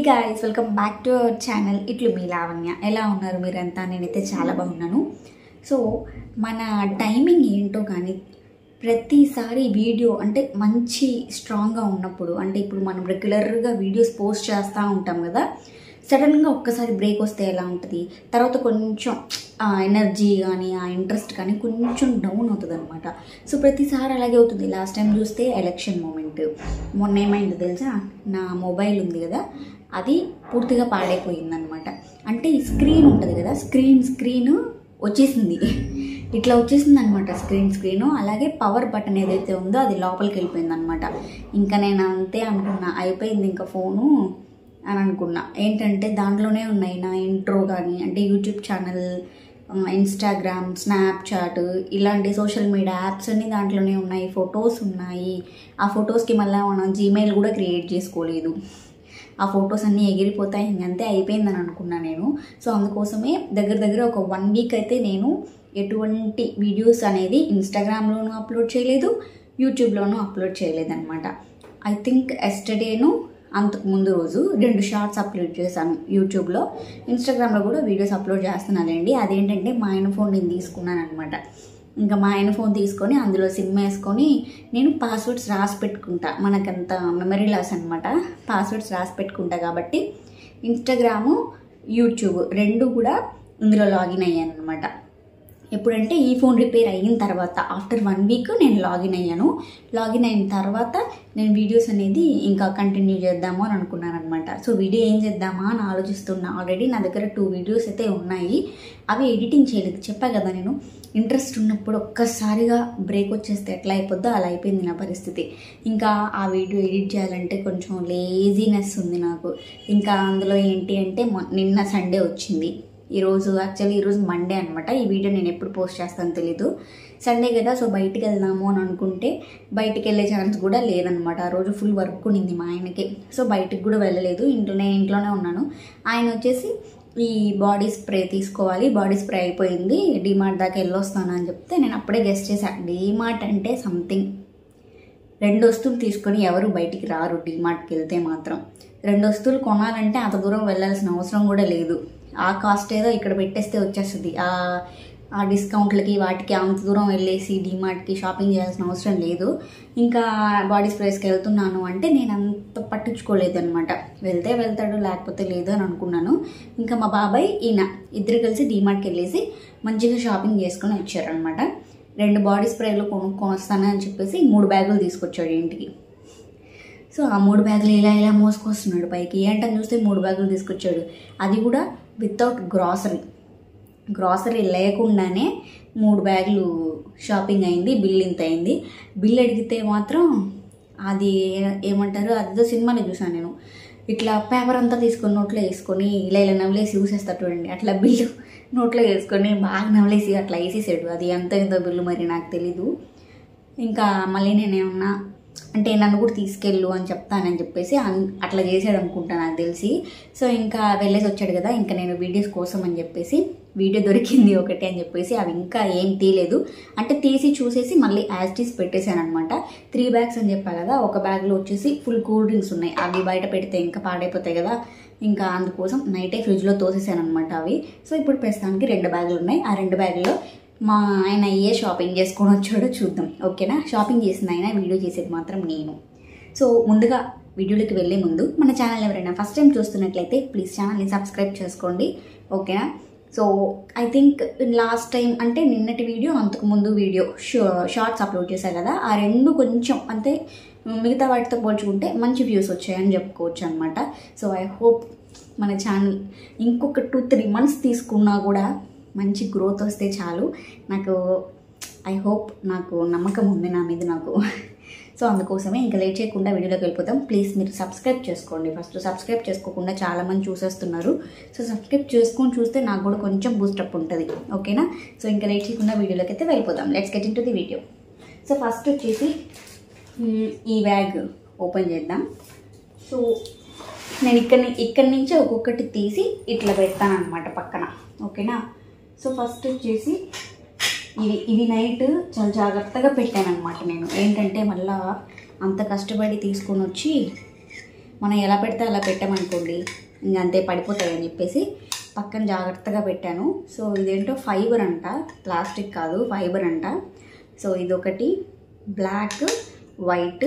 Guys welcome back to our channel. ఇట్లు మీ లావణ్య. ఎలా ఉన్నారు మీరంతా? నేనైతే చాలా బాగున్నాను. సో మన టైమింగ్ ఏంటో కానీ ప్రతిసారి వీడియో అంటే మంచి స్ట్రాంగ్గా ఉన్నప్పుడు, అంటే ఇప్పుడు మనం రెగ్యులర్గా వీడియోస్ పోస్ట్ చేస్తూ ఉంటాం కదా, సడన్గా ఒక్కసారి బ్రేక్ వస్తే ఎలా ఉంటుంది, తర్వాత కొంచెం ఆ ఎనర్జీ కానీ ఆ ఇంట్రెస్ట్ కానీ కొంచెం డౌన్ అవుతుంది అనమాట. సో ప్రతిసారి అలాగే అవుతుంది. లాస్ట్ టైం చూస్తే ఎలక్షన్ మూమెంట్, మొన్న ఏమైంది తెలుసా, నా మొబైల్ ఉంది కదా అది పూర్తిగా పాడైపోయిందనమాట. అంటే ఈ స్క్రీన్ ఉంటుంది కదా, స్క్రీన్ వచ్చేసింది, ఇట్లా వచ్చేసింది అనమాట స్క్రీన్. అలాగే పవర్ బటన్ ఏదైతే ఉందో అది లోపలికి వెళ్ళిపోయింది అనమాట. ఇంకా నేను అంతే అనుకున్నా, అయిపోయింది ఇంకా ఫోను అని అనుకున్నా. ఏంటంటే దాంట్లోనే ఉన్నాయి నా ఇంట్రో కానీ, అంటే యూట్యూబ్ ఛానల్, ఇన్స్టాగ్రామ్, స్నాప్చాట్, ఇలాంటి సోషల్ మీడియా యాప్స్ అన్నీ దాంట్లోనే ఉన్నాయి, ఫొటోస్ ఉన్నాయి. ఆ ఫొటోస్కి మళ్ళీ మనం జీమెయిల్ కూడా క్రియేట్ చేసుకోలేదు, ఆ ఫొటోస్ అన్నీ ఎగిరిపోతాయి, ఇంకంతే అయిపోయిందని అనుకున్నా నేను. సో అందుకోసమే దగ్గర ఒక 1 వీక్ అయితే నేను ఎటువంటి వీడియోస్ అనేది ఇన్స్టాగ్రామ్లోనూ అప్లోడ్ చేయలేదు, యూట్యూబ్లోనూ అప్లోడ్ చేయలేదు అనమాట. ఐ థింక్ ఎస్టర్డేను అంతకు ముందు రోజు 2 షార్ట్స్ అప్లోడ్ చేశాను యూట్యూబ్లో. ఇన్స్టాగ్రామ్లో కూడా వీడియోస్ అప్లోడ్ చేస్తున్నానండి. అదేంటంటే మా ఆయన ఫోన్ నేను తీసుకున్నాను అనమాట. ఇంకా మా ఆయన ఫోన్ తీసుకొని అందులో సిమ్ వేసుకొని నేను పాస్వర్డ్స్ రాసి పెట్టుకుంటా, మనకంత మెమరీ లాస్ అనమాట. పాస్వర్డ్స్ రాసి పెట్టుకుంటా కాబట్టి ఇన్స్టాగ్రాము, యూట్యూబ్ 2 కూడా ఇందులో లాగిన్ అయ్యాను అనమాట. ఎప్పుడంటే ఈ ఫోన్ రిపేర్ అయిన తర్వాత ఆఫ్టర్ 1 వీక్ నేను లాగిన్ అయ్యాను. లాగిన్ అయిన తర్వాత నేను వీడియోస్ అనేది ఇంకా కంటిన్యూ చేద్దాము అని అనుకున్నాను అనమాట. సో వీడియో ఏం చేద్దామా అని ఆలోచిస్తున్నా. ఆల్రెడీ నా దగ్గర 2 వీడియోస్ అయితే ఉన్నాయి, అవి ఎడిటింగ్ చేయలేదు. చెప్పా కదా నేను, ఇంట్రెస్ట్ ఉన్నప్పుడు ఒక్కసారిగా బ్రేక్ వచ్చేస్తే ఎట్లా అయిపోద్దో అలా అయిపోయింది నా పరిస్థితి. ఇంకా ఆ వీడియో ఎడిట్ చేయాలంటే కొంచెం లేజీనెస్ ఉంది నాకు. ఇంకా అందులో ఏంటి అంటే నిన్న సండే వచ్చింది, ఈరోజు మండే అనమాట. ఈ వీడియో నేను ఎప్పుడు పోస్ట్ చేస్తానో తెలీదు. సండే కదా, సో బయటికి వెళ్దాము అని అనుకుంటే బయటికి వెళ్ళే ఛాన్స్ కూడా లేదనమాట. ఆ రోజు ఫుల్ వర్క్ ఉండింది మా ఆయనకి, సో బయటికి కూడా వెళ్ళలేదు, ఇంట్లోనే ఉన్నాను. ఆయన వచ్చేసి ఈ బాడీ స్ప్రే తీసుకోవాలి, బాడీ స్ప్రే అయిపోయింది, డీమార్ట్ దాకా వెళ్ళొస్తాను అని చెప్తే నేను అప్పుడే గెస్ట్ చేశాను. డీమార్ట్ అంటే సంథింగ్ 2 వస్తువులు తీసుకొని ఎవరు బయటికి రారు డీమార్ట్కి వెళ్తే మాత్రం. 2 వస్తువులు కొనాలంటే అంత దూరం వెళ్ళాల్సిన అవసరం కూడా లేదు. ఆ కాస్ట్ ఏదో ఇక్కడ పెట్టేస్తే వచ్చేస్తుంది. ఆ డిస్కౌంట్లకి వాటికి అంత దూరం వెళ్ళేసి డీమార్ట్కి షాపింగ్ చేయాల్సిన అవసరం లేదు. ఇంకా బాడీ స్ప్రేస్కి వెళ్తున్నాను అంటే నేను అంత పట్టించుకోలేదు అనమాట. వెళ్తే వెళ్తాడు, లేకపోతే లేదు అని అనుకున్నాను. ఇంకా మా బాబాయ్ ఈయన ఇద్దరు కలిసి డీమార్ట్కి వెళ్ళేసి మంచిగా షాపింగ్ చేసుకొని వచ్చారనమాట. 2 బాడీ స్ప్రేలు కొనుక్కొని వస్తానని చెప్పేసి 3 బ్యాగులు తీసుకొచ్చాడు ఇంటికి. సో ఆ 3 బ్యాగులు ఇలా మోసుకొస్తున్నాడు పైకి. ఏంటని చూస్తే 3 బ్యాగులు తీసుకొచ్చాడు, అది కూడా వితౌట్ గ్రాసరీ లేకుండానే 3 బ్యాగులు షాపింగ్ అయింది. బిల్ ఇంత అయింది. బిల్ అడిగితే మాత్రం అది ఏమంటారు, అదేదో సినిమాలో చూసాను నేను, ఇట్లా పేపర్ అంతా తీసుకొని నోట్లో వేసుకొని ఇలా నవలేసి యూసేస్తారు చూడండి, అట్లా బిల్లు నోట్లో వేసుకొని బాగా నవలేసి అట్లా వేసేసాడు. అది ఎంతో బిల్లు మరి నాకు తెలీదు. ఇంకా మళ్ళీ నేనేమన్నా అంటే నన్ను కూడా తీసుకెళ్ళు అని చెప్తానని చెప్పేసి అట్లా చేసాడు అనుకుంటా నాకు తెలిసి. సో ఇంకా వెళ్ళేసి వచ్చాడు కదా, ఇంకా నేను వీడియోస్ కోసం అని చెప్పేసి వీడియో దొరికింది ఒకటి అని చెప్పేసి అవి ఇంకా ఏం తీయలేదు, అంటే తీసి చూసేసి మళ్ళీ యాజ్ టీస్ పెట్టేశాను అనమాట. 3 బ్యాగ్స్ అని చెప్పా కదా, ఒక బ్యాగ్లో వచ్చేసి ఫుల్ కూల్ డ్రింక్స్ ఉన్నాయి, అవి బయట పెడితే ఇంకా పాడైపోతాయి కదా, ఇంకా అందుకోసం నైటే ఫ్రిడ్జ్లో తోసేసాను అనమాట అవి. సో ఇప్పుడు ప్రస్తుతానికి 2 బ్యాగులు ఉన్నాయి. ఆ 2 బ్యాగుల్లో మా ఆయన ఏ షాపింగ్ చేసుకొని వచ్చాడో చూద్దాం, ఓకేనా? షాపింగ్ చేసింది ఆయన, వీడియో చేసేది మాత్రం నేను. సో ముందుగా వీడియోలోకి వెళ్ళే ముందు మన ఛానల్ ఎవరైనా ఫస్ట్ టైం చూస్తున్నట్లయితే ప్లీజ్ ఛానల్ని సబ్స్క్రైబ్ చేసుకోండి, ఓకేనా? So I think last time అంటే నిన్నటి వీడియో, అంతకుముందు వీడియో షార్ట్స్ అప్లోడ్ చేశాను కదా, ఆ 2 కొంచెం అంటే మిగతా వాటితో పోల్చుకుంటే మంచి వ్యూస్ వచ్చాయని చెప్పుకోవచ్చు అనమాట. సో ఐ హోప్ మన ఛానల్ ఇంకొక 2-3 మంత్స్ తీసుకున్నా కూడా మంచి గ్రోత్ వస్తే చాలు నాకు. ఐ హోప్, నాకు నమ్మకం ఉంది నా మీద నాకు. సో అందుకోసమే ఇంకా లేట్ చేయకుండా వీడియోలోకి వెళ్ళిపోతాం. ప్లీజ్ మీరు సబ్స్క్రైబ్ చేసుకోండి. ఫస్ట్ సబ్స్క్రైబ్ చేసుకోకుండా చాలామంది చూసేస్తున్నారు. సో సబ్స్క్రైబ్ చేసుకొని చూస్తే నాకు కూడా కొంచెం బూస్టప్ ఉంటుంది, ఓకేనా? సో ఇంకా లేట్ చేయకుండా వీడియోలోకి అయితే వెళ్ళిపోతాం. Let's get in to the video. So first వచ్చేసి ఈ బ్యాగ్ ఓపెన్ చేద్దాం. సో నేను ఇక్కడి నుంచి ఒక్కొక్కటి తీసి ఇట్లా పెడతాను అనమాట పక్కన, ఓకేనా? సో ఫస్ట్ వచ్చేసి ఇవి నైట్ చాలా జాగ్రత్తగా పెట్టాను అనమాట నేను. ఏంటంటే మళ్ళీ అంత కష్టపడి తీసుకొని వచ్చి మనం ఎలా పెడితే అలా పెట్టామనుకోండి ఇంకా అంతే పడిపోతాయని చెప్పేసి పక్కన జాగ్రత్తగా పెట్టాను. సో ఇదేంటో ఫైబర్ అంట, ప్లాస్టిక్ కాదు ఫైబర్ అంట. సో ఇదొకటి బ్లాక్, వైట్,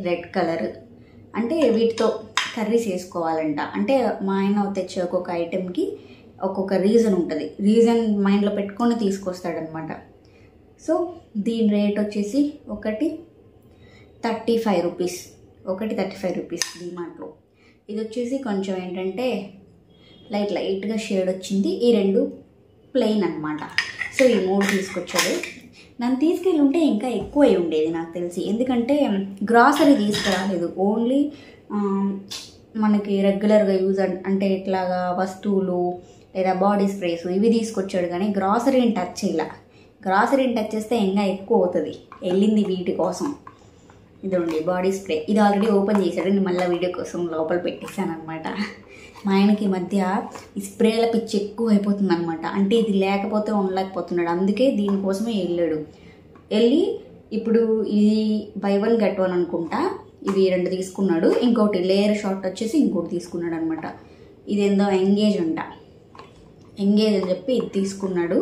రెడ్ కలర్. అంటే వీటితో కర్రీస్ వేసుకోవాలంట. అంటే మా ఆయన తెచ్చే ఒక్కొక్క ఐటెంకి ఒక్కొక్క రీజన్ ఉంటుంది, రీజన్ మైండ్లో పెట్టుకొని తీసుకొస్తాడనమాట. సో దీని రేట్ వచ్చేసి ఒకటి 35 రూపీస్, ఒకటి 35 రూపీస్ డిమార్ట్లో. ఇది వచ్చేసి కొంచెం ఏంటంటే లైట్గా షేడ్ వచ్చింది. ఈ రెండు ప్లెయిన్ అనమాట. సో ఈ 3 తీసుకొచ్చాడు. నన్ను తీసుకెళ్ళి ఉంటే ఇంకా ఎక్కువ అయి ఉండేది నాకు తెలిసి, ఎందుకంటే గ్రాసరీ తీసుకురాలేదు. ఓన్లీ మనకి రెగ్యులర్గా యూజ్ అంటే ఇట్లాగా వస్తువులు లేదా బాడీ స్ప్రేస్ ఇవి తీసుకొచ్చాడు, కానీ గ్రాసరీని టచ్ చేయాల. గ్రాసరీని టచ్ చేస్తే ఇంకా ఎక్కువ అవుతుంది. వెళ్ళింది వీటి కోసం. ఇదండి బాడీ స్ప్రే. ఇది ఆల్రెడీ ఓపెన్ చేశాడు, నేను మళ్ళీ వీడియో కోసం లోపల పెట్టేశాను అనమాట. మా ఆయనకి ఈ మధ్య ఈ స్ప్రేల పిచ్చి ఎక్కువ అయిపోతుంది అనమాట. అంటే ఇది లేకపోతే ఉండలేకపోతున్నాడు. అందుకే దీనికోసమే వెళ్ళి ఇప్పుడు ఇది బై 1 గెట్ 1 అనుకుంటా. ఇవి 2 తీసుకున్నాడు. ఇంకోటి లేయర్ షార్ట్ వచ్చేసి ఇంకోటి తీసుకున్నాడు అనమాట. ఇదేందో ఎంగేజ్ అంట, ఎంగేజ్ అని చెప్పి ఇది తీసుకున్నాడు.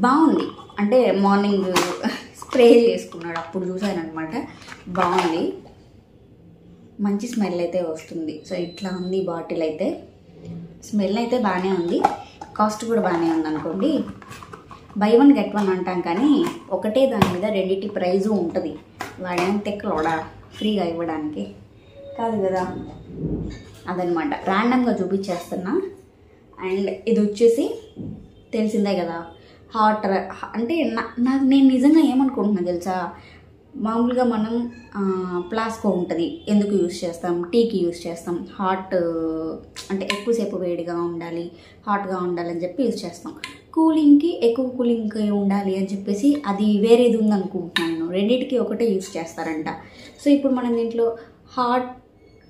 బాగుంది. అంటే మార్నింగ్ స్ప్రే చేసుకున్నాడు, అప్పుడు చూసాను అనమాట. బాగుంది, మంచి స్మెల్ అయితే వస్తుంది. సో ఇట్లా ఉంది బాటిల్ అయితే. స్మెల్ అయితే బాగానే ఉంది, కాస్ట్ కూడా బాగానే ఉంది అనుకోండి. బై 1 గెట్ 1 అంటాం, కానీ ఒకటే దాని మీద రెండింటి ప్రైజు ఉంటుంది. వాడేం తెక్కలోడా ఫ్రీగా ఇవ్వడానికి కాదు కదా, అదనమాట. ర్యాండమ్గా చూపించేస్తున్నా. అండ్ ఇది వచ్చేసి తెలిసిందే కదా, హాట్. అంటే నేను నిజంగా ఏమనుకుంటున్నా తెలుసా, మామూలుగా మనం ప్లాస్కో ఉంటుంది, ఎందుకు యూస్ చేస్తాం, టీకి యూస్ చేస్తాం. హాట్ అంటే ఎక్కువసేపు వేడిగా ఉండాలి, హాట్గా ఉండాలని చెప్పి యూస్ చేస్తాం. కూలింగ్కి ఎక్కువ కూలింగ్ ఉండాలి అని చెప్పేసి అది వేరేది ఉందనుకుంటున్నాను. రెండింటికి ఒకటే యూస్ చేస్తారంట. సో ఇప్పుడు మనం దీంట్లో హాట్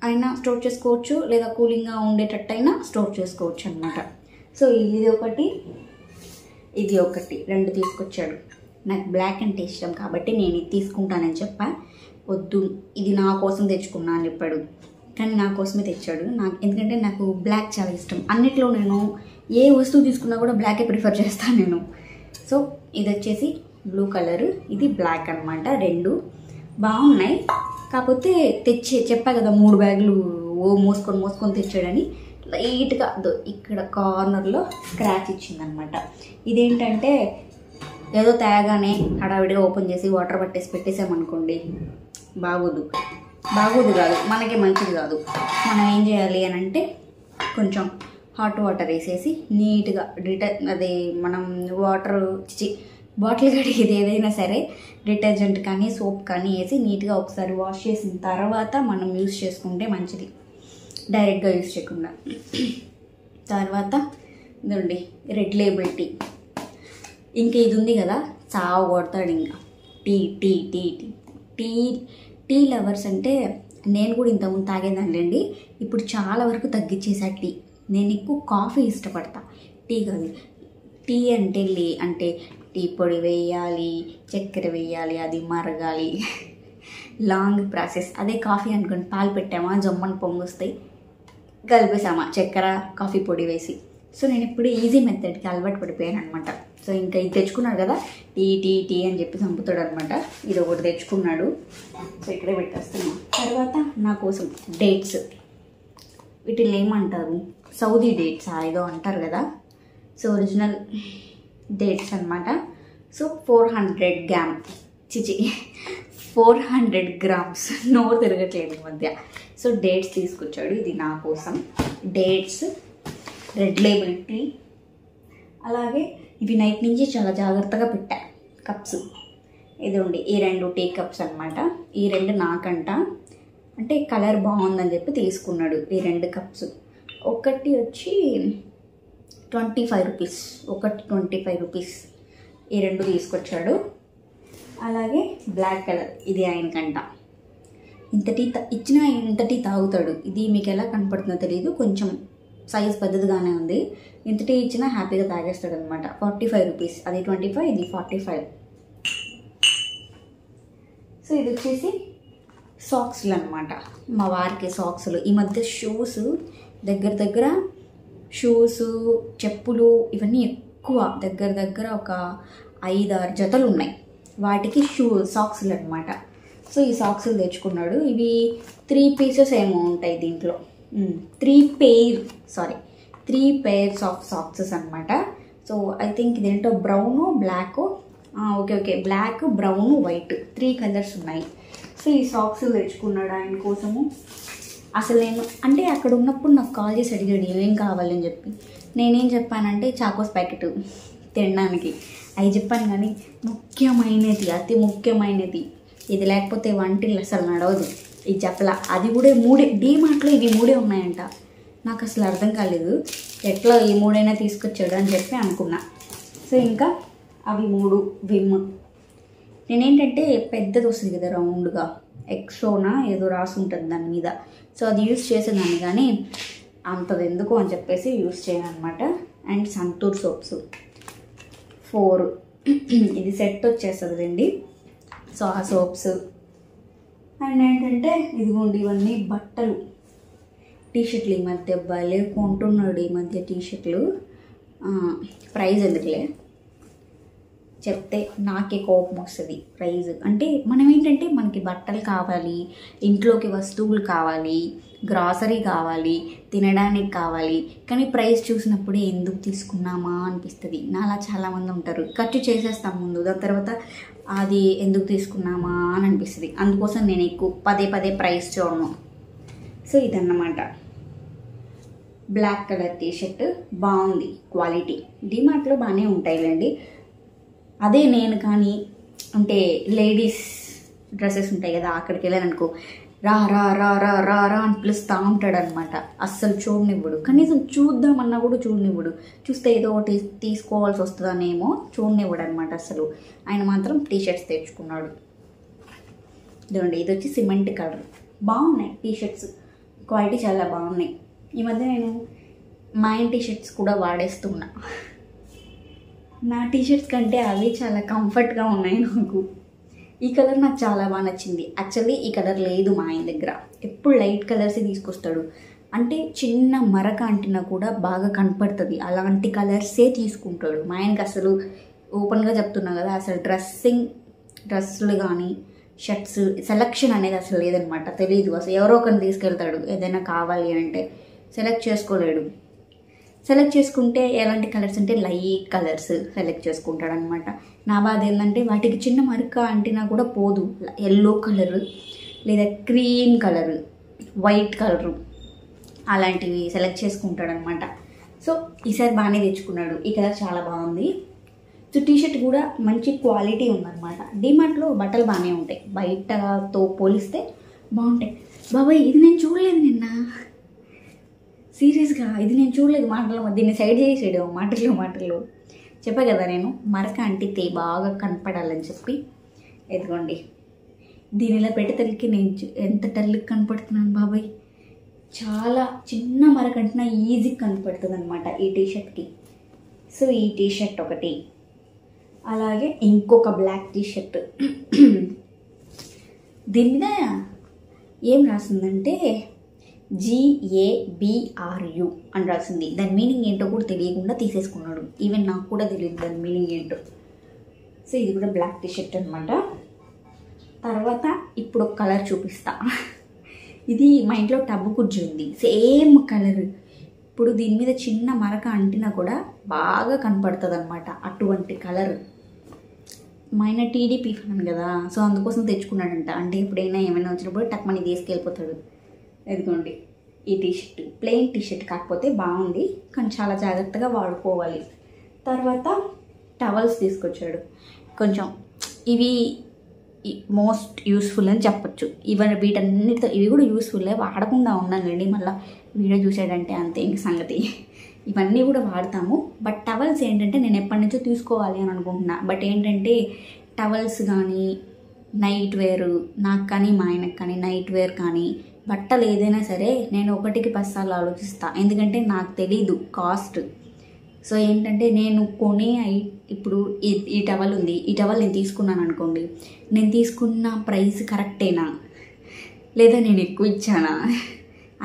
అయినా స్టోర్ చేసుకోవచ్చు, లేదా కూలింగ్గా ఉండేటట్టు అయినా స్టోర్ చేసుకోవచ్చు అనమాట. సో ఇది ఒకటి, ఇది ఒకటి, 2 తీసుకొచ్చాడు. నాకు బ్లాక్ అంటే ఇష్టం కాబట్టి నేను ఇది తీసుకుంటానని చెప్పా. వద్దు, ఇది నా కోసం తెచ్చుకున్నా అని చెప్పాడు, కానీ నా కోసమే తెచ్చాడు. ఎందుకంటే నాకు బ్లాక్ చాలా ఇష్టం. అన్నిట్లో నేను ఏ వస్తువు తీసుకున్నా కూడా బ్లాకే ప్రిఫర్ చేస్తాను నేను. సో ఇది వచ్చేసి బ్లూ కలర్, ఇది బ్లాక్ అనమాట. 2 బాగున్నాయి. కాకపోతే చెప్పా కదా 3 బ్యాగులు మోసుకొని తెచ్చాడని. లైట్గా ఇక్కడ కార్నర్లో స్క్రాచ్ ఇచ్చిందనమాట. ఇదేంటంటే ఏదో తేగానే హడావిడిగా ఓపెన్ చేసి వాటర్ పట్టేసి పెట్టేసామనుకోండి, బాగోదు కాదు, మనకి మంచిది కాదు. మనం ఏం చేయాలి అని అంటే కొంచెం హాట్ వాటర్ వేసేసి నీట్గా అది మనం బాటిల్ కడిగేది ఏదైనా సరే డిటర్జెంట్ కానీ సోప్ కానీ వేసి నీట్గా ఒకసారి వాష్ చేసిన తర్వాత మనం యూస్ చేసుకుంటే మంచిది, డైరెక్ట్గా యూస్ చేయకుండా. తర్వాత ఇదండి రెడ్ లేబుల్ టీ. ఇంకా ఇది ఉంది కదా, చావు కొడతాడు ఇంకా. టీ లవర్స్ అంటే నేను కూడా ఇంతకుముందు తాగేదాన్నండి. ఇప్పుడు చాలా వరకు తగ్గించేసా టీ. నేను ఎక్కువ కాఫీ ఇష్టపడతా, టీ కాదు. టీ అంటే టీ పొడి వేయాలి, చక్కెర వేయాలి, అది మరగాలి, లాంగ్ ప్రాసెస్. అదే కాఫీ అనుకోండి, పాలు పెట్టామా జమ్మని పొంగొస్తాయి, కలిపేసామా చక్కెర కాఫీ పొడి వేసి. సో నేను ఇప్పుడు ఈజీ మెథడ్కి అలవాటు పడిపోయాను అనమాట. సో ఇంకా ఇది తెచ్చుకున్నాడు కదా, టీ అని చెప్పి చంపుతాడు అనమాట. ఇది ఒకటి తెచ్చుకున్నాడు. సో ఇక్కడే పెట్టేస్తున్నాను. తర్వాత నా కోసం డేట్స్, వీటిని ఏమంటారు, సౌదీ డేట్స్ ఏదో అంటారు కదా. సో ఒరిజినల్ డేట్స్ అనమాట. సో 400 గ్రామ్స్, నోరు తిరగట్లేదు ఈ మధ్య. సో డేట్స్ తీసుకొచ్చాడు, ఇది నా కోసం. డేట్స్, రెడ్ లేబుల్ టీ, అలాగే ఇవి నైట్ నుంచి చాలా జాగ్రత్తగా పెట్టా కప్స్. ఇదిగోండి ఈ 2 టీ కప్స్ అనమాట. ఈ 2 నాకంట, అంటే కలర్ బాగుందని చెప్పి తీసుకున్నాడు ఈ 2 కప్స్. ఒకటి వచ్చి 25 రూపీస్, ఒకటి 25 రూపీస్. ఈ 2 తీసుకొచ్చాడు. అలాగే బ్లాక్ కలర్, ఇది ఆయనకంట. ఇంత టీ ఇచ్చినా ఇంత టీ తాగుతాడు. ఇది మీకు ఎలా కనపడుతుందో తెలియదు, కొంచెం సైజ్ పెద్దదిగానే ఉంది. ఇంత టీ ఇచ్చినా హ్యాపీగా తాగేస్తాడు అనమాట. 45 రూపీస్, అది 25, ఇది 45. సో ఇది వచ్చేసి సాక్స్లు అనమాట. మా వారికి సాక్స్లు. ఈ మధ్య షూస్ దగ్గర షూస్, చెప్పులు ఇవన్నీ ఎక్కువ దగ్గర ఒక 5-6 జతలు ఉన్నాయి. వాటికి సాక్స్లు అనమాట. సో ఈ సాక్స్లు తెచ్చుకున్నాడు. ఇవి 3 పీసెస్ ఏమో ఉంటాయి దీంట్లో. 3 pairs ఆఫ్ సాక్సెస్ అనమాట. సో ఐ థింక్ ఇదేంటో brown, black, okay black, brown, white 3 colours ఉన్నాయి. సో ఈ సాక్స్లు తెచ్చుకున్నాడు ఆయన కోసము. అసలు నేను అంటే అక్కడ ఉన్నప్పుడు నాకు కాల్ చేసి అడిగాడు ఏం కావాలని చెప్పి. నేనేం చెప్పానంటే చాకోస్ ప్యాకెట్ తినడానికి అవి చెప్పాను. కానీ ముఖ్యమైనది, అతి ముఖ్యమైనది, ఇది లేకపోతే వంటిల్లు అసలు నడవదు, ఇది చెప్పలా. అది కూడా 3 డీమార్ట్లో ఇవి 3 ఉన్నాయంట. నాకు అసలు అర్థం కాలేదు. ఎట్లా ఈ 3 తీసుకొచ్చాడు అని చెప్పి అనుకున్నా. సో ఇంకా అవి 3 విమ్. నేనేంటంటే పెద్దది వస్తుంది కదా రౌండ్గా, ఎక్సోనా ఏదో రాసి ఉంటుంది దాని మీద. సో అది యూస్ చేసేదాన్ని, కానీ అంతది ఎందుకు అని చెప్పేసి యూస్ చేయను అనమాట. అండ్ సంతూర్ సోప్స్ 4 ఇది సెట్ వచ్చేస్తుంది అండి. సో ఆ సోప్స్. అండ్ ఏంటంటే ఇదిగోండి ఇవన్నీ బట్టలు, టీషర్ట్లు. ఈ మధ్య భలే కొంటున్నాడు ఈ మధ్య టీషర్ట్లు. ప్రైజ్ ఎందుకులే చెప్తే నాకే కోపం వస్తుంది. ప్రైజ్ అంటే మనం ఏంటంటే మనకి బట్టలు కావాలి, ఇంట్లోకి వస్తువులు కావాలి, గ్రాసరీ కావాలి, తినడానికి కావాలి, కానీ ప్రైస్ చూసినప్పుడే ఎందుకు తీసుకున్నామా అనిపిస్తుంది. నాలా చాలామంది ఉంటారు. ఖర్చు చేసేస్తాం ముందు, దాని తర్వాత అది ఎందుకు తీసుకున్నామా అని అనిపిస్తుంది. అందుకోసం నేను ఎక్కువ పదే ప్రైస్ చూడను. సో ఇదన్నమాట. బ్లాక్ కలర్ టీషర్ట్ బాగుంది, క్వాలిటీ. డిమార్ట్లో బాగానే ఉంటాయిలేండి. అదే నేను కానీ అంటే లేడీస్ డ్రెస్సెస్ ఉంటాయి కదా, అక్కడికి వెళ్ళాను అనుకో, రా రా రా రా రా రా అని పిలుస్తూ ఉంటాడు అనమాట. అస్సలు చూడనివ్వడు, కనీసం చూద్దామన్నా కూడా చూడనివ్వడు. చూస్తే ఏదో ఒకటి తీసుకోవాల్సి వస్తుందనేమో చూడనివ్వడు అనమాట అసలు. ఆయన మాత్రం టీషర్ట్స్ తెచ్చుకున్నాడు. ఇదండి, ఇది వచ్చి సిమెంట్ కలర్. బాగున్నాయి టీషర్ట్స్, క్వాలిటీ చాలా బాగున్నాయి. ఈ మధ్య నేను మా ఆయన టీషర్ట్స్ కూడా వాడేస్తున్నా. నా టీషర్ట్స్ కంటే అవి చాలా కంఫర్ట్గా ఉన్నాయి నాకు. ఈ కలర్ నాకు చాలా బాగా నచ్చింది. యాక్చువల్లీ ఈ కలర్ లేదు మా ఆయన దగ్గర. ఎప్పుడు లైట్ కలర్సే తీసుకొస్తాడు. అంటే చిన్న మరక అంటినా కూడా బాగా కనపడుతుంది, అలాంటి కలర్సే తీసుకుంటాడు. మా ఆయనకి అసలు ఓపెన్గా చెప్తున్నా కదా, అసలు డ్రెస్సులు కానీ షర్ట్స్ సెలెక్షన్ అనేది అసలు లేదనమాట. తెలీదు అసలు. ఎవరో ఒకరిని తీసుకెళ్తాడు ఏదైనా కావాలి అంటే, సెలెక్ట్ చేసుకోలేడు. సెలెక్ట్ చేసుకుంటే ఎలాంటి కలర్స్ అంటే లైట్ కలర్స్ సెలెక్ట్ చేసుకుంటాడు అనమాట. నా బాధ ఏంటంటే వాటికి చిన్న మరక అంటినా కూడా పోదు. ఎల్లో కలరు లేదా క్రీమ్ కలరు, వైట్ కలరు అలాంటివి సెలెక్ట్ చేసుకుంటాడు అనమాట. సో ఈసారి బాగానే తెచ్చుకున్నాడు. ఈ కలర్ చాలా బాగుంది. సో టీషర్ట్ కూడా మంచి క్వాలిటీ ఉందన్నమాట. డిమార్ట్లో బట్టలు బాగానే ఉంటాయి, బయటతో పోలిస్తే బాగుంటాయి. బాబాయ్ ఇది నేను చూడలేదు నిన్న, సీరియస్గా ఇది నేను చూడలేదు. దీన్ని సైడ్ చేసాడు మాటల్లో చెప్పా కదా నేను, మరక అంటితే బాగా కనపడాలని చెప్పి. ఎదుగోండి, దీని ఇలా పెట్టేసరికి నేను ఎంత టల్లికి కనపడుతున్నాను బాబాయ్. చాలా చిన్న మరక అంటినా ఈజీగా కనపడుతుంది అనమాట ఈ టీషర్ట్కి. సో ఈ టీషర్ట్ ఒకటి, అలాగే ఇంకొక బ్లాక్ టీషర్ట్. దీని మీద ఏం రాసిందంటే GABRU అని రాసింది. దాని మీనింగ్ ఏంటో కూడా తెలియకుండా తీసేసుకున్నాడు. ఈవెన్ నాకు కూడా తెలియదు దాని మీనింగ్ ఏంటో. సో ఇది కూడా బ్లాక్ టీషర్ట్ అనమాట. తర్వాత ఇప్పుడు ఒక కలర్ చూపిస్తా. ఇది మా ఇంట్లో టబ్బు కుర్చీ ఉంది, సేమ్ కలర్. ఇప్పుడు దీని మీద చిన్న మరక అంటినా కూడా బాగా కనపడుతుంది అనమాట, అటువంటి కలర్. మా ఆయన TDP ఫ్యాన్ కదా, సో అందుకోసం తెచ్చుకున్నాడంట. అంటే ఎప్పుడైనా ఏమైనా వచ్చినప్పుడు టక్ మనీ తీసుకెళ్ళిపోతాడు. ఎదుగోండి ఈ టీషర్ట్, ప్లెయిన్ టీషర్ట్ కాకపోతే బాగుంది, కానీ చాలా జాగ్రత్తగా వాడుకోవాలి. తర్వాత టవల్స్ తీసుకొచ్చాడు. కొంచెం ఇవి మోస్ట్ యూస్ఫుల్ అని చెప్పొచ్చు. వీటన్నిటితో ఇవి కూడా యూస్ఫుల్లే, వాడకుండా ఉన్నానండి. మళ్ళీ వీడియో చూసాడంటే అంతే ఇంక సంగతి. ఇవన్నీ కూడా వాడతాము. బట్ టవల్స్ ఏంటంటే నేను ఎప్పటి నుంచో తీసుకోవాలి అని అనుకుంటున్నా. బట్ ఏంటంటే టవల్స్ కానీ నైట్ వేర్, నాకు కానీ మా ఆయనకు కానీ నైట్ వేర్ కానీ బట్టలు ఏదైనా సరే నేను 1కి 10 సార్లు ఆలోచిస్తా. ఎందుకంటే నాకు తెలీదు కాస్ట్. సో ఏంటంటే నేను ఇప్పుడు ఈ టవల్ ఉంది, ఈ టవల్ నేను తీసుకున్నాను అనుకోండి, నేను తీసుకున్న ప్రైస్ కరెక్టేనా, లేదా నేను ఎక్కువ ఇచ్చానా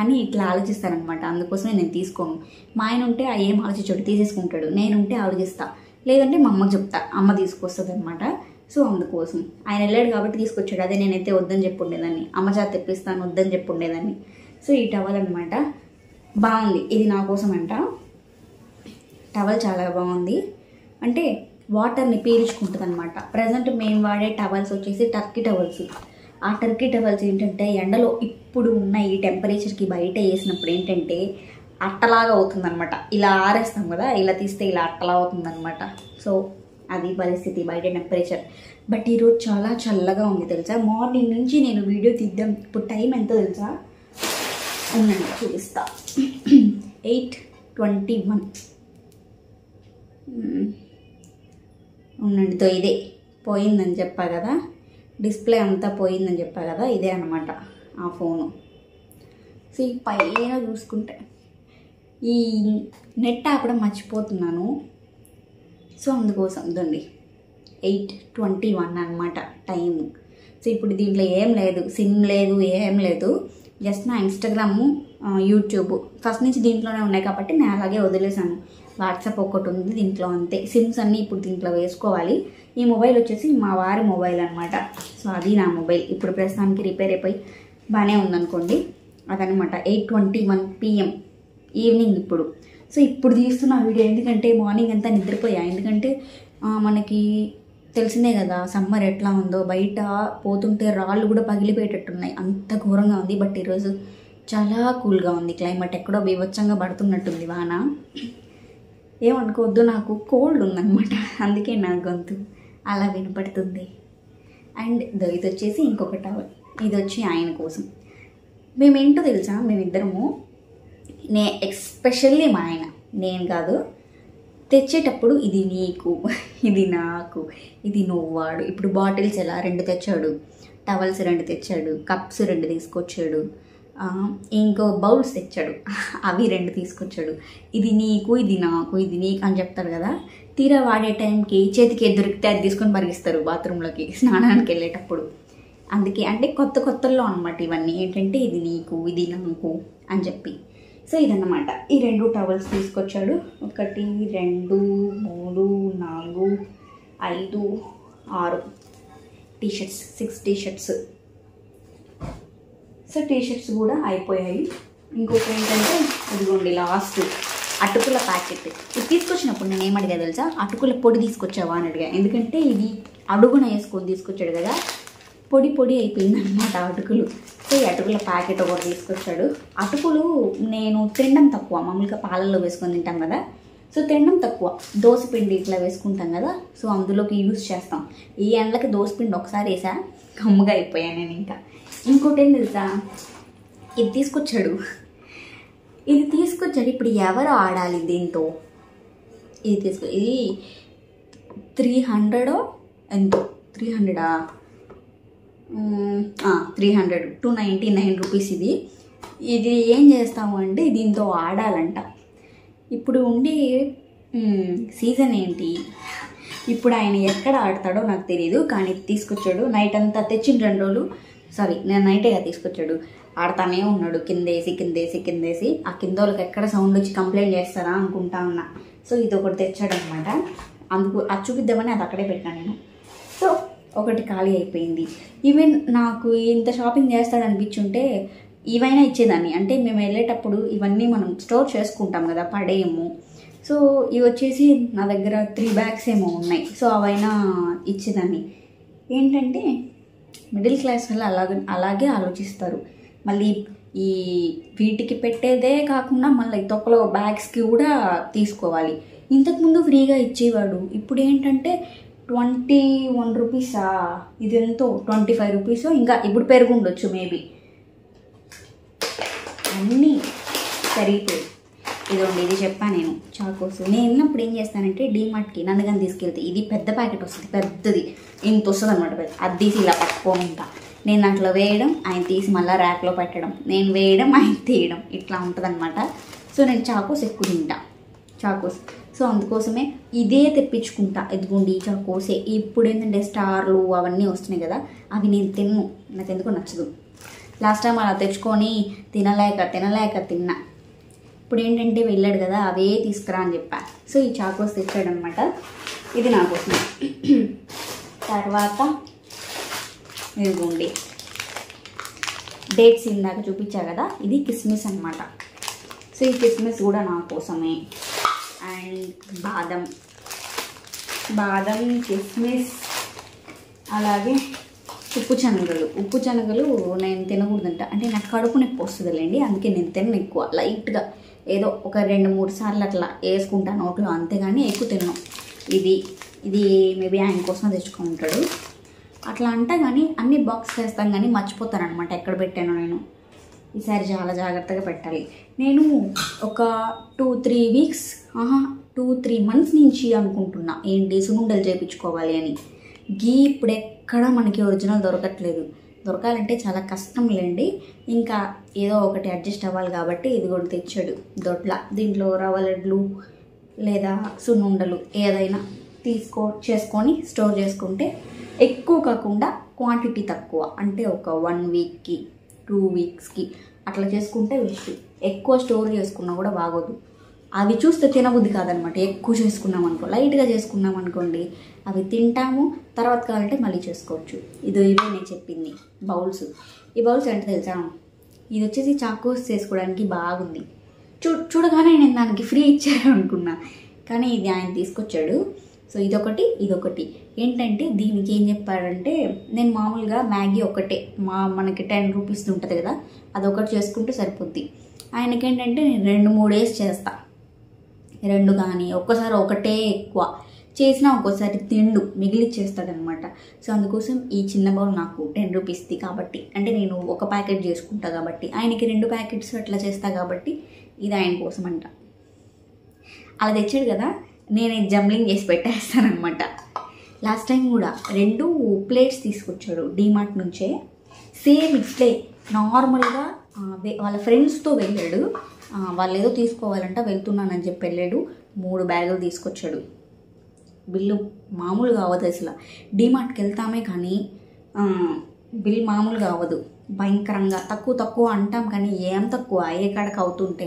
అని ఇట్లా ఆలోచిస్తానమాట. అందుకోసమే నేను తీసుకోను. మా ఆయన ఉంటే ఆ ఏం ఆలోచించాడు తీసేసుకుంటాడు, నేనుంటే ఆలోచిస్తా, లేదంటే మా అమ్మకి చెప్తా, అమ్మ తీసుకొస్తుంది అనమాట. సో అందుకోసం ఆయన వెళ్ళాడు కాబట్టి తీసుకొచ్చాడు. అదే నేనైతే వద్దని చెప్పి ఉండేదాన్ని, అమ్మ చేత తెప్పిస్తాను వద్దని చెప్పి ఉండేదాన్ని. సో ఈ టవల్ అనమాట బాగుంది, ఇది నా కోసం అంట. టవల్ చాలా బాగుంది, అంటే వాటర్ని పీల్చుకుంటుంది అనమాట. ప్రజెంట్ మేము వాడే టవల్స్ వచ్చేసి టర్కీ టవల్స్. ఆ టర్కీ టవల్స్ ఏంటంటే ఎండలో ఇప్పుడు ఉన్న ఈ టెంపరేచర్కి బయట వేసినప్పుడు ఏంటంటే అట్టలాగా అవుతుందన్నమాట. ఇలా ఆరేస్తాం కదా, ఇలా తీస్తే ఇలా అట్టలా అవుతుందన్నమాట. సో అది పరిస్థితి బయట టెంపరేచర్. బట్ ఈరోజు చాలా చల్లగా ఉంది తెలుసా. మార్నింగ్ నుంచి నేను వీడియో తీద్దాం, ఇప్పుడు టైం ఎంత తెలుసా, ఉండండి చూపిస్తా, 8:21 ఉండండితో ఇదే పోయిందని చెప్పా కదా, డిస్ప్లే అంతా పోయిందని చెప్పా కదా, ఇదే అనమాట ఆ ఫోను. సో ఈ పైన చూసుకుంటే ఈ నెట్ ఆపడం మర్చిపోతున్నాను. సో అందుకోసం ఇదండి 8:21 అనమాట టైము. సో ఇప్పుడు దీంట్లో ఏం లేదు, సిమ్ లేదు, ఏం లేదు, జస్ట్ నా ఇన్స్టాగ్రాము, యూట్యూబ్ ఫస్ట్ నుంచి దీంట్లోనే ఉన్నాయి కాబట్టి నేను అలాగే వదిలేసాను. వాట్సాప్ ఒకటి ఉంది దీంట్లో, అంతే. సిమ్స్ అన్నీ ఇప్పుడు దీంట్లో వేసుకోవాలి. ఈ మొబైల్ వచ్చేసి మా వారి మొబైల్ అనమాట. సో అది నా మొబైల్ ఇప్పుడు ప్రస్తుతానికి రిపేర్ అయిపోయి బాగానే ఉందనుకోండి. అదనమాట 8:21 PM ఈవినింగ్ ఇప్పుడు. సో ఇప్పుడు తీస్తున్న వీడియో ఎందుకంటే మార్నింగ్ అంతా నిద్రపోయా. ఎందుకంటే మనకి తెలిసిందే కదా సమ్మర్ ఎట్లా ఉందో, బయట పోతుంటే రాళ్ళు కూడా పగిలిపోయేటట్టున్నాయి, అంత ఘోరంగా ఉంది. బట్ ఈరోజు చాలా కూల్గా ఉంది క్లైమేట్, ఎక్కడో బీభత్సంగా పడుతున్నట్టుంది వాన. ఏమనుకోవద్దు, నాకు కోల్డ్ ఉందన్నమాట, అందుకే నా గొంతు అలా వినపడుతుంది. అండ్ ఇది వచ్చేసి ఇంకొక టవల్, ఇది వచ్చి ఆయన కోసం. మేమేంటో తెలుసా, మేమిద్దరము ఎస్పెషల్లీ మా ఆయన, నేను కాదు, తెచ్చేటప్పుడు ఇది నీకు, ఇది నాకు, ఇది నువ్వు వాడు. ఇప్పుడు బాటిల్స్ ఎలా 2 తెచ్చాడు, టవల్స్ 2 తెచ్చాడు, కప్స్ 2 తీసుకొచ్చాడు, ఇంకో బౌల్స్ తెచ్చాడు, అవి 2 తీసుకొచ్చాడు. ఇది నీకు, ఇది నాకు, ఇది నీకు అని చెప్తారు కదా. తీరా వాడే టైంకి చేతికి ఏది దొరికితే అది తీసుకొని పరిగిస్తారు బాత్రూంలోకి స్నానానికి వెళ్ళేటప్పుడు. అందుకే అంటే కొత్తల్లో అనమాట ఇవన్నీ, ఏంటంటే ఇది నీకు, ఇది నాకు అని చెప్పి. సో ఇదన్నమాట, ఈ 2 టవల్స్ తీసుకొచ్చాడు. 1 2 3 4 5 6 టీషర్ట్స్, 6 టీషర్ట్స్. సో టీషర్ట్స్ కూడా అయిపోయాయి. ఇంకొక ఏంటంటే ఇదిగోండి లాస్ట్ అటుకుల ప్యాకెట్. ఇది తీసుకొచ్చినప్పుడు నేను ఏమడిగా తెలుసా, అటుకుల పొడి తీసుకొచ్చావా అని అడిగా. ఎందుకంటే ఇది అడుగున వేసుకొని తీసుకొచ్చాడు కదా, పొడి అయిపోయింది అనమాట అటుకులు. సో ఈ అటుకుల ప్యాకెట్ ఒకటి తీసుకొచ్చాడు. అటుకులు నేను తినడం తక్కువ, మామూలుగా పాలల్లో వేసుకొని తింటాం కదా, సో తినడం తక్కువ. దోసపిండి ఇట్లా వేసుకుంటాం కదా, సో అందులోకి యూజ్ చేస్తాం. ఈ ఎండలకి దోసపిండి ఒకసారి వేసా, కమ్ముగా అయిపోయాను నేను. ఇంకా ఇంకోటి ఏం తెలుసా, ఇది తీసుకొచ్చాడు. ఇప్పుడు ఎవరు ఆడాలి దీంతో? ఇది 300 ఎంతో, 300 299 రూపీస్. ఇది ఏం చేస్తాము అంటే దీంతో ఆడాలంట. ఇప్పుడు ఉండే సీజన్ ఏంటి, ఇప్పుడు ఆయన ఎక్కడ ఆడతాడో నాకు తెలియదు, కానీ తీసుకొచ్చాడు. నైట్ అంతా తెచ్చిన 2 రోజులు, సారీ నేను నైటేగా తీసుకొచ్చాడు, ఆడతానే ఉన్నాడు కిందేసి. ఆ కింద వాళ్ళకి ఎక్కడ సౌండ్ వచ్చి కంప్లైంట్ చేస్తారా అనుకుంటా ఉన్నా. సో ఇది ఒకటి తెచ్చాడు అనమాట, అందుకు అది చూపిద్దామని అది అక్కడే పెట్టాను నేను. సో ఒకటి ఖాళీ అయిపోయింది. ఈవెన్ నాకు ఇంత షాపింగ్ చేస్తాడనిపించుంటే ఇవైనా ఇచ్చేదాన్ని. అంటే మేము వెళ్ళేటప్పుడు ఇవన్నీ మనం స్టోర్ చేసుకుంటాం కదా, పడేయము. సో ఇవి వచ్చేసి నా దగ్గర 3 బ్యాగ్స్ ఏమో ఉన్నాయి. సో అవైనా ఇచ్చేదాన్ని. ఏంటంటే మిడిల్ క్లాస్ వాళ్ళు అలాగే ఆలోచిస్తారు. మళ్ళీ ఈ వీటికి పెట్టేదే కాకుండా మళ్ళీ తొక్కలో బ్యాగ్స్కి కూడా తీసుకోవాలి. ఇంతకుముందు ఫ్రీగా ఇచ్చేవాడు, ఇప్పుడు ఏంటంటే 21 రూపీసా, ఇది ఎంతో 25 రూపీస్. ఇంకా ఇప్పుడు పెరుగుండొచ్చు మేబీ, అన్నీ పెరిగిపోయి. ఇదిగోండి, ఇది చెప్పాను నేను చాకోస్. నేను వెళ్ళినప్పుడు ఏం చేస్తానంటే డీమార్ట్కి నన్ను కానీ తీసుకెళ్తే ఇది పెద్ద ప్యాకెట్ వస్తుంది, పెద్దది ఇంత వస్తుంది అనమాట. అది తీసి ఇలా పట్టుకొని ఉంటా నేను, దాంట్లో వేయడం, ఆయన తీసి మళ్ళీ ర్యాక్లో పెట్టడం, నేను వేయడం, ఆయన తీయడం, ఇట్లా ఉంటుంది అనమాట. సో నేను చాకోస్ ఎక్కువ తింటా, చాకోస్. సో అందుకోసమే ఇదే తెప్పించుకుంటా. ఇదిగోండి ఈ చాకోసే. ఇప్పుడు ఏంటంటే స్టార్లు అవన్నీ వస్తున్నాయి కదా, అవి నేను తిన్ను, నాకు ఎందుకో నచ్చదు. లాస్ట్ టైం అలా తెచ్చుకొని తినలేక తిన్నా. ఇప్పుడు ఏంటంటే వెళ్ళాడు కదా, అవే తీసుకురా అని చెప్పా. సో ఈ చాకోస్ తెచ్చాడనమాట. ఇది నా కోసం. తర్వాత ఇదిగోండి డేట్స్ ఇందాక చూపించా కదా, ఇది కిస్మిస్ అనమాట. సో ఈ కిస్మిస్ కూడా నా కోసమే. అండ్ బాదం కిస్మిస్, అలాగే ఉప్పు శనగలు నేను తినకూడదంట. అంటే నాకు కడుపు నొప్పి వస్తుందిలేండి, అందుకే నేను తినను ఎక్కువ. లైట్గా ఏదో ఒక 2-3 సార్లు అట్లా వేసుకుంటాను నోట్లో, అంతేగాని ఎక్కువ తిన్నాను. ఇది మేబీ ఆయన కోసం తెచ్చుకుంటాడు అట్లా అంట. కానీ అన్ని బాక్స్ వేస్తాం కానీ మర్చిపోతాను అనమాట ఎక్కడ పెట్టానో నేను. ఈసారి చాలా జాగ్రత్తగా పెట్టాలి. నేను ఒక 2-3 మంత్స్ నుంచి అనుకుంటున్నా ఏంటి సున్నుండలు చేయించుకోవాలి అని. ఇప్పుడు ఎక్కడ మనకి ఒరిజినల్ దొరకాలంటే చాలా కష్టం లేండి. ఇంకా ఏదో ఒకటి అడ్జస్ట్ అవ్వాలి కాబట్టి ఇది కూడా తెచ్చాడు దొడ్ల. దీంట్లో రవ్వ లడ్లు లేదా సున్నుండలు ఏదైనా చేసుకొని స్టోర్ చేసుకుంటే ఎక్కువ కాకుండా క్వాంటిటీ తక్కువ, అంటే ఒక 1 వీక్కి 2 వీక్స్కి అట్లా చేసుకుంటే వేస్ట్. ఎక్కువ స్టోర్ చేసుకున్నా కూడా బాగోదు. అవి చూస్తే తినబుద్ధి కాదనమాట. ఎక్కువ చేసుకున్నాం అనుకో, లైట్గా చేసుకున్నాం అనుకోండి అవి తింటాము, తర్వాత కావాలంటే మళ్ళీ చేసుకోవచ్చు. ఇవే నేను చెప్పింది బౌల్స్. ఈ బౌల్స్ అంటే తెలుసా, ఇది వచ్చేసి చాకోస్ చేసుకోవడానికి బాగుంది. చూడగానే నేను దానికి ఫ్రీ ఇచ్చాను అనుకున్నా, కానీ ఇది ఆయన తీసుకొచ్చాడు. సో ఇదొకటి ఏంటంటే దీనికి ఏం చెప్పాడంటే, నేను మామూలుగా మ్యాగీ ఒకటే మనకి 10 రూపీస్ ఉంటుంది కదా, అదొకటి చేసుకుంటే సరిపోద్ది. ఆయనకేంటంటే నేను 2-3 వేసి చేస్తా, 2 కానీ ఒక్కసారి ఒకటే ఎక్కువ చేసినా ఒక్కోసారి తిండు మిగిలిచ్చేస్తాడనమాట. సో అందుకోసం ఈ చిన్న బౌల్ నాకు 10 రూపీస్ది కాబట్టి, అంటే నేను ఒక ప్యాకెట్ చేసుకుంటా కాబట్టి, ఆయనకి 2 ప్యాకెట్స్ అట్లా చేస్తా కాబట్టి ఇది ఆయన కోసం అంట. అలా తెచ్చాడు కదా, నేను జంబ్లింగ్ చేసి పెట్టేస్తానమాట. లాస్ట్ టైం కూడా 2 ప్లేట్స్ తీసుకొచ్చాడు డీమార్ట్ నుంచే. సేమ్ ఇట్లే నార్మల్గా వాళ్ళ ఫ్రెండ్స్తో వెళ్ళాడు. వాళ్ళు ఏదో తీసుకోవాలంట, వెళ్తున్నానని చెప్పి వెళ్ళాడు. 3 బ్యాగులు తీసుకొచ్చాడు. బిల్లు మామూలుగా అవ్వదు అసలు. డీమార్ట్కి వెళ్తామే కానీ బిల్ మామూలుగా అవ్వదు, భయంకరంగా తక్కువ అంటాం కానీ ఏం తక్కువ ఏ కాడకు అవుతుంటే.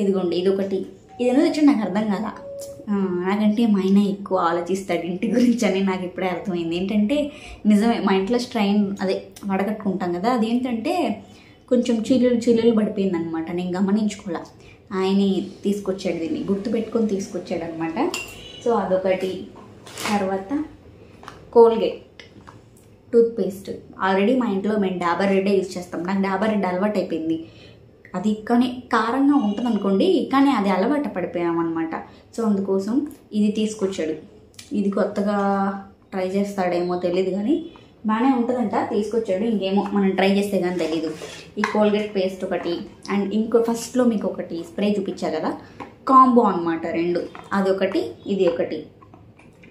ఇదిగోండి ఇదొకటి. ఇదేదో తెచ్చి నాకు అర్థం కాల. నాకంటే మా ఆయన ఎక్కువ ఆలోచిస్తాడు ఇంటి గురించి అని నాకు ఇప్పుడే అర్థమైంది. ఏంటంటే నిజమే, మా ఇంట్లో స్ట్రైన్ వడకట్టుకుంటాం కదా, అదేంటంటే కొంచెం చిల్లులు పడిపోయింది అనమాట. నేను గమనించుకోలే, ఆయనే తీసుకొచ్చాడు, దీన్ని గుర్తుపెట్టుకొని తీసుకొచ్చాడు అనమాట. సో అదొకటి. తర్వాత కోల్గేట్ టూత్పేస్ట్. ఆల్రెడీ మా ఇంట్లో మేము డాబర్ రెడ్డే యూజ్ చేస్తాం. నాకు డాబర్ రెడ్ అలవాటు అయిపోయింది. అది కానీ కారంగా ఉంటుంది అనుకోండి, కానీ అది అలవాటు పడిపోయామన్నమాట. సో అందుకోసం ఇది తీసుకొచ్చాడు. ఇది కొత్తగా ట్రై చేస్తాడేమో తెలియదు కానీ బాగానే ఉంటుందంట, తీసుకొచ్చాడు. ఇంకేమో మనం ట్రై చేస్తే కానీ తెలీదు. ఈ కోల్గేట్ పేస్ట్ ఒకటి, అండ్ ఇంకో ఫస్ట్లో మీకు ఒకటి స్ప్రే చూపించా కదా, కాంబో అనమాట 2. అదొకటి ఇది ఒకటి.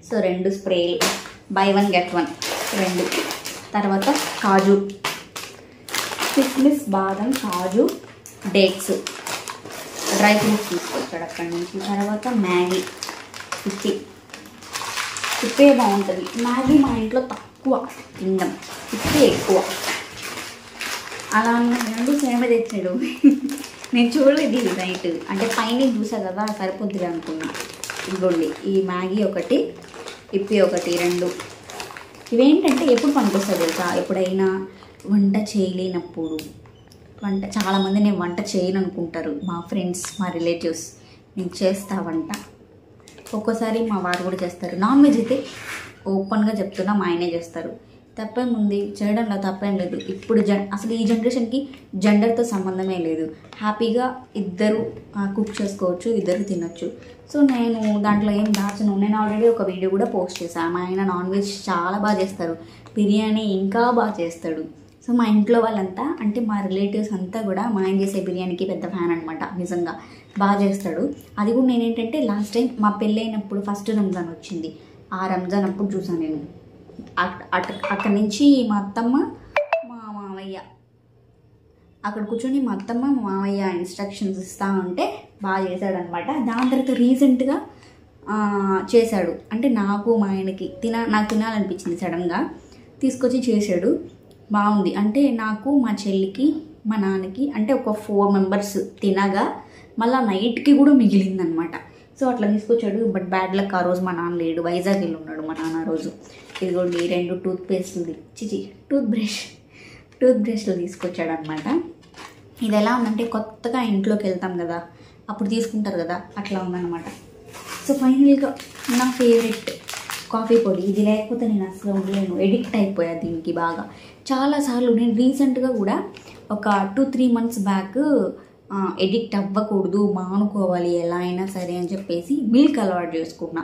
సో 2 స్ప్రేలు, బై 1 గెట్ 1 2. తర్వాత కాజు, కిస్మిస్, బాదం, కాజు, డేట్స్, డ్రై ఫ్రూట్స్ తీసుకొచ్చాడు అక్కడి నుంచి. తర్వాత మ్యాగీ, ఇప్పే బాగుంటుంది. మ్యాగీ మా ఇంట్లో తక్కువ తినడం, ఇప్పే ఎక్కువ. అలా 2 సేమే తెచ్చాడు. నేను చూడలేదు ఇది నైట్, అంటే పైన చూసా కదా సరిపోద్ది అనుకున్నా. ఇదిగోండి ఈ మ్యాగీ ఒకటి, ఇప్పి ఒకటి 2. ఇవేంటంటే ఎప్పుడు పనికొస్తుంది తెలుసా, ఎప్పుడైనా వంట చేయలేనప్పుడు. చాలామంది నేను వంట చేయను అనుకుంటారు, మా ఫ్రెండ్స్ మా రిలేటివ్స్. నేను చేస్తా వంట. ఒక్కోసారి మా వారు కూడా చేస్తారు. నాన్ వెజ్ అయితే ఓపెన్గా చెప్తున్నా మా ఆయనే చేస్తారు. తప్పేముంది, చేయడంలో తప్పేం లేదు. ఇప్పుడు అసలు ఈ జనరేషన్కి జెండర్తో సంబంధమే లేదు. హ్యాపీగా ఇద్దరు కుక్ చేసుకోవచ్చు, ఇద్దరు తినొచ్చు. సో నేను దాంట్లో ఏం దాచను. నేను ఆల్రెడీ ఒక వీడియో కూడా పోస్ట్ చేశాను. మా ఆయన నాన్ వెజ్ చాలా బాగా చేస్తారు, బిర్యానీ ఇంకా బాగా చేస్తాడు. సో మా ఇంట్లో వాళ్ళంతా, అంటే మా రిలేటివ్స్ అంతా కూడా మా ఆయన చేసే బిర్యానీకి పెద్ద ఫ్యాన్ అనమాట. నిజంగా బాగా చేస్తాడు. అది కూడా నేనేంటంటే లాస్ట్ టైం మా పెళ్ళైనప్పుడు ఫస్ట్ రంజాన్ వచ్చింది, ఆ రంజాన్ అప్పుడు చూసాను నేను. అక్కడి నుంచి మా అత్తమ్మ మా మామయ్య అక్కడ కూర్చొని మా అత్తమ్మ మా మామయ్య ఇన్స్ట్రక్షన్స్ ఇస్తూ ఉంటే బాగా చేశాడనమాట. దాని తర్వాత రీసెంట్గా చేశాడు. అంటే నాకు మా ఆయనకి నాకు తినాలనిపించింది, సడన్గా తీసుకొచ్చి చేశాడు. బాగుంది. అంటే నాకు, మా చెల్లికి, మా నాన్నకి, అంటే ఒక 4 మెంబర్స్ తినగా మళ్ళీ నైట్కి కూడా మిగిలిందనమాట. సో అట్లా తీసుకొచ్చాడు. బట్ బ్యాడ్ లక్, ఆ రోజు మా నాన్న లేడు, వైజాగ్ వెళ్ళి ఉన్నాడు మా నాన్న ఆ రోజు. ఇదిగోండి 2 టూత్పేస్ట్ది టూత్ బ్రష్లు తీసుకొచ్చాడు అనమాట. ఇది ఎలా ఉందంటే కొత్తగా ఇంట్లోకి వెళ్తాం కదా, అప్పుడు తీసుకుంటారు కదా, అట్లా ఉందన్నమాట. సో ఫైనల్గా నా ఫేవరెట్ కాఫీ పొడి, ఇది లేకపోతే నేను అసలు ఉండలేను, ఎడిక్ట్ అయిపోయా దీనికి బాగా. చాలాసార్లు నేను రీసెంట్గా కూడా ఒక 2-3 months బ్యాక్ ఎడిక్ట్ అవ్వకూడదు, మానుకోవాలి ఎలా అయినా సరే అని చెప్పేసి మిల్క్ అలవాటు చేసుకున్నా.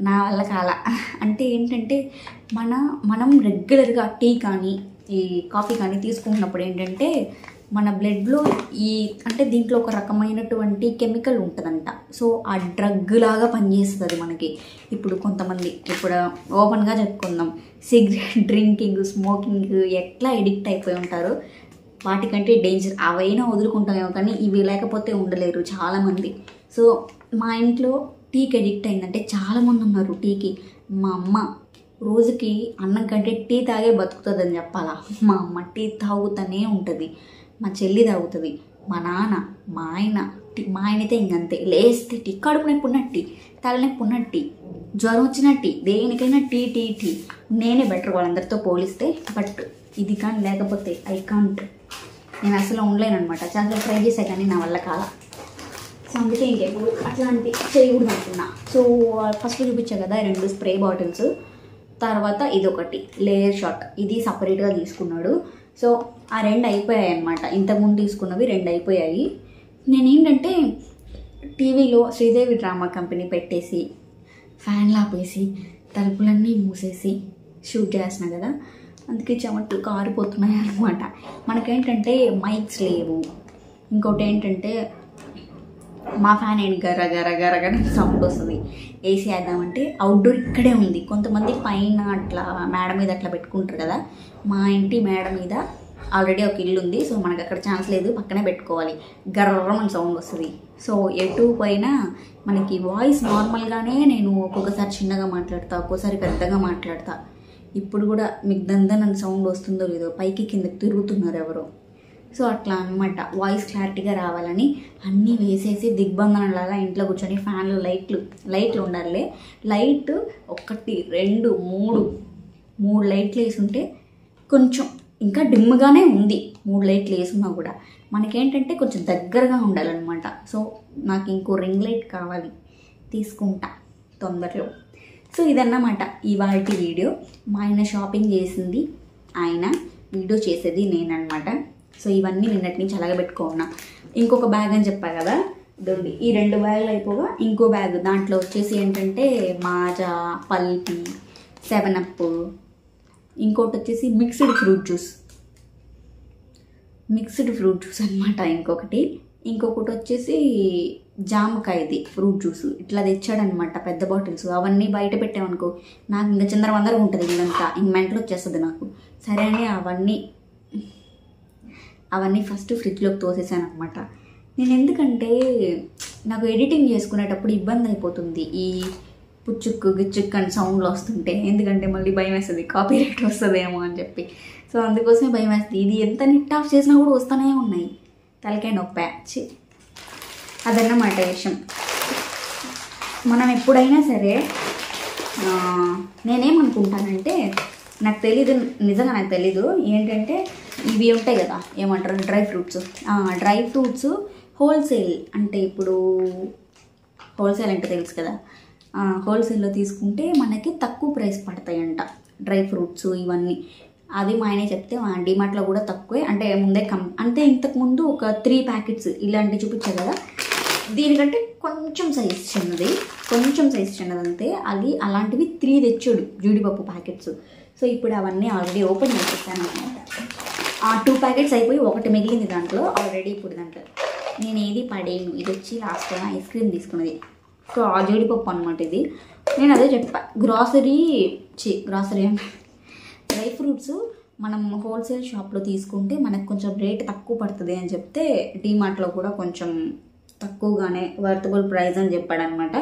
నా వల్ల కాలా. అంటే ఏంటంటే మనం రెగ్యులర్గా టీ కానీ ఈ కాఫీ కానీ తీసుకుంటున్నప్పుడు ఏంటంటే మన బ్లడ్లో అంటే దీంట్లో ఒక రకమైనటువంటి కెమికల్ ఉంటుందంట. సో ఆ డ్రగ్ లాగా పనిచేస్తుంది మనకి. ఇప్పుడు కొంతమంది, ఇప్పుడు ఓపెన్గా చెప్పుకుందాం, సిగరెట్ డ్రింకింగ్, స్మోకింగ్ ఎట్లా ఎడిక్ట్ అయిపోయి ఉంటారో వాటికంటే డేంజర్. అవైనా వదులుకుంటామేమో కానీ ఇవి లేకపోతే ఉండలేరు చాలామంది. సో మా ఇంట్లో టీకి ఎడిక్ట్ అయిందంటే చాలామంది ఉన్నారు. టీకి మా అమ్మ రోజుకి అన్నం కంటే టీ తాగే బతుకుతుందని చెప్పాలా. మా అమ్మ టీ తాగుతూనే ఉంటుంది, మా చెల్లి తాగుతుంది, మా నాన్న, మా ఆయన అయితే ఇంకంతే, లేస్తే టీ, కడుపు నొప్పి ఉన్న టీ, తలనొప్పి ఉన్న టీ, జ్వరం వచ్చిన టీ, దేనికైనా టీ టీ టీ. నేనే బెటర్ వాళ్ళందరితో పోలిస్తే. బట్ ఇది కానీ లేకపోతే ఐ కాంట్, నేను అసలు ఉండలేను అనమాట. చాలా ట్రై చేసా కానీ నా వల్ల కాల. సో అందుకే ఇంకెప్పుడు అట్లాంటి చేయకూడదు అనుకున్నా. సో ఫస్ట్ చూపించా కదా 2 స్ప్రే బాటిల్స్, తర్వాత ఇదొకటి లేయర్ షాట్, ఇది సపరేట్గా తీసుకున్నాడు. సో ఆ 2 అయిపోయాయి అనమాట. ఇంతకుముందు తీసుకున్నవి 2 అయిపోయాయి. నేనేంటంటే టీవీలో శ్రీదేవి డ్రామా కంపెనీ పెట్టేసి ఫ్యాన్లు ఆపేసి తలుపులన్నీ మూసేసి షూట్ చేస్తున్నా కదా, అందుకే చెమట్లు కారిపోతున్నాయి అనమాట. మనకేంటంటే మైక్స్ లేవు. ఇంకోటి ఏంటంటే మా ఫ్యాన్ ఏంటి గర గర గరగా సౌండ్ వస్తుంది. ఏసీ వేద్దామంటే అవుట్డోర్ ఇక్కడే ఉంది. కొంతమంది పైన అట్లా మేడ మీద అట్లా పెట్టుకుంటారు కదా, మా ఇంటి మేడ మీద ఆల్రెడీ ఒక ఇల్లు ఉంది. సో మనకు అక్కడ ఛాన్స్ లేదు, పక్కనే పెట్టుకోవాలి. గర్రమని సౌండ్ వస్తుంది. సో ఎటు పోయినా మనకి వాయిస్ నార్మల్గానే, నేను ఒక్కొక్కసారి చిన్నగా మాట్లాడతా, ఒక్కోసారి పెద్దగా మాట్లాడతా. ఇప్పుడు కూడా మీకు దందన సౌండ్ వస్తుందో లేదో, పైకి కిందకి తిరుగుతున్నారు ఎవరో. సో అట్లా అనమాట. వాయిస్ క్లారిటీగా రావాలని అన్నీ వేసేసి దిగ్బంధనలాగా ఇంట్లో కూర్చొని ఫ్యాన్లు, లైట్లు ఉండాలి. లైట్ 1 2 3 లైట్లు వేసుంటే కొంచెం ఇంకా డిమ్గానే ఉంది. 3 లైట్లు వేసున్నా కూడా మనకేంటంటే కొంచెం దగ్గరగా ఉండాలన్నమాట. సో నాకు ఇంకో రింగ్ లైట్ కావాలి, తీసుకుంటా తొందరలో. సో ఇదన్నమాట ఇవాల్టి వీడియో. మా ఆయన షాపింగ్ చేసింది ఆయన, వీడియో చేసేది నేనన్నమాట. సో ఇవన్నీ నిన్నటి నుంచి అలాగే పెట్టుకున్నా. ఇంకొక బ్యాగ్ అని చెప్పా కదా, ఇదండి. ఈ 2 బ్యాగులు అయిపోగా ఇంకో బ్యాగ్, దాంట్లో వచ్చేసి ఏంటంటే మాజా, పల్పి, 7up, ఇంకోటి వచ్చేసి మిక్స్డ్ ఫ్రూట్ జ్యూస్ అనమాట. ఇంకొకటి వచ్చేసి జామకాయది ఫ్రూట్ జ్యూస్. ఇట్లా తెచ్చాడనమాట పెద్ద బాటిల్స్. అవన్నీ బయట పెట్టామనుకో నాకు ఇంకా చిందరవందరగా ఉంటుంది, ఇల్లంతా ఇంక మెంటలు వచ్చేస్తుంది నాకు. సరే అని అవన్నీ ఫస్ట్ ఫ్రిడ్జ్లోకి తోసేసాను అనమాట. నేను ఎందుకంటే నాకు ఎడిటింగ్ చేసుకునేటప్పుడు ఇబ్బంది అయిపోతుంది ఈ పుచ్చుక్కు గిచ్చుక్కు అని సౌండ్లు వస్తుంటే. ఎందుకంటే మళ్ళీ భయం వేస్తుంది, కాపీరైట్ వస్తుందేమో అని చెప్పి. సో అందుకోసమే భయం వేస్తుంది. ఇది ఎంత నెట్ ఆఫ్ చేసినా కూడా వస్తూనే ఉన్నాయి, తలకాయ నొప్పి. అదన్నమాట విషయం. మనం ఎప్పుడైనా సరే, నేనేమనుకుంటానంటే, నాకు తెలీదు, నిజంగా నాకు తెలీదు ఏంటంటే, ఇవి ఉంటాయి కదా ఏమంటారు డ్రై ఫ్రూట్స్ హోల్సేల్ అంటే, ఇప్పుడు హోల్సేల్ అంటే తెలుసు కదా, హోల్సేల్లో తీసుకుంటే మనకి తక్కువ ప్రైస్ పడతాయంట డ్రై ఫ్రూట్స్ ఇవన్నీ. అది మా ఆయనే చెప్తే, మా డిమార్ట్లో కూడా తక్కువే. అంటే ముందే అంటే ఇంతకుముందు ఒక 3 ప్యాకెట్స్ ఇలాంటివి చూపించారు కదా, దీనికంటే కొంచెం సైజ్ చిన్నది అంతే. అలాంటివి 3 తెచ్చాడు జీడిపప్పు ప్యాకెట్స్. సో ఇప్పుడు అవన్నీ ఆల్రెడీ ఓపెన్ చేసేసాను అనమాట. 2 ప్యాకెట్స్ అయిపోయి 1 మిగిలింది దాంట్లో ఆల్రెడీ. ఇప్పుడు దాంట్లో నేను ఏది పడేయను. ఇది వచ్చి లాస్ట్ ఐస్ క్రీమ్ తీసుకున్నది. సో ఆ జీడిపప్పు అనమాట ఇది. నేను అదే చెప్పా, గ్రాసరీ అంటే డ్రై ఫ్రూట్స్ మనం హోల్సేల్ షాప్లో తీసుకుంటే మనకు కొంచెం రేట్ తక్కువ పడుతుంది అని చెప్తే, డీమార్ట్లో కూడా కొంచెం తక్కువగానే వర్తబుల్ ప్రైస్ అని చెప్పాడు అనమాట.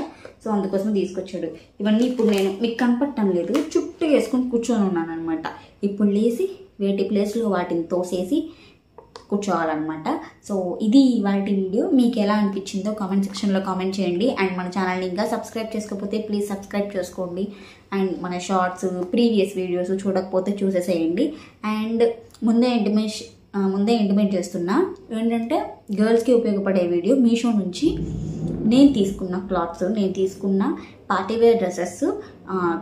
సో అందుకోసం తీసుకొచ్చాడు. ఇవన్నీ ఇప్పుడు నేను మీకు కనపడటం లేదు, చుట్టూ వేసుకొని కూర్చొని ఉన్నాను అనమాట. ఇప్పుడు లేచి వేటి ప్లేస్లో వాటిని తోసేసి కూర్చోవాలన్నమాట. సో ఇది వాటి వీడియో. మీకు ఎలా అనిపించిందో కామెంట్ సెక్షన్లో కామెంట్ చేయండి. అండ్ మన ఛానల్ని ఇంకా సబ్స్క్రైబ్ చేసుకోకపోతే ప్లీజ్ సబ్స్క్రైబ్ చేసుకోండి. అండ్ మన షార్ట్స్ ప్రీవియస్ వీడియోస్ చూడకపోతే చూసేసేయండి. అండ్ ముందే ఇంటిమేట్ చేస్తున్నా ఏంటంటే గర్ల్స్కి ఉపయోగపడే వీడియో మీషో నుంచి నేను తీసుకున్న క్లాత్స్, నేను తీసుకున్న పార్టీవేర్ డ్రెస్సెస్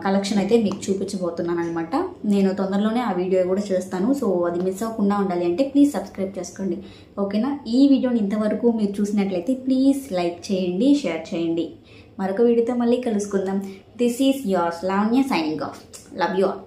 కలెక్షన్ అయితే మీకు చూపించబోతున్నాను అనమాట. నేను తొందరలోనే ఆ వీడియో కూడా చేస్తాను. సో అది మిస్ అవ్వకుండా ఉండాలి అంటే ప్లీజ్ సబ్స్క్రైబ్ చేసుకోండి, ఓకేనా? ఈ వీడియోని ఇంతవరకు మీరు చూసినట్లయితే ప్లీజ్ లైక్ చేయండి, షేర్ చేయండి. మరొక వీడియోతో మళ్ళీ కలుసుకుందాం. This is yours Lavanya signing off. Love you all.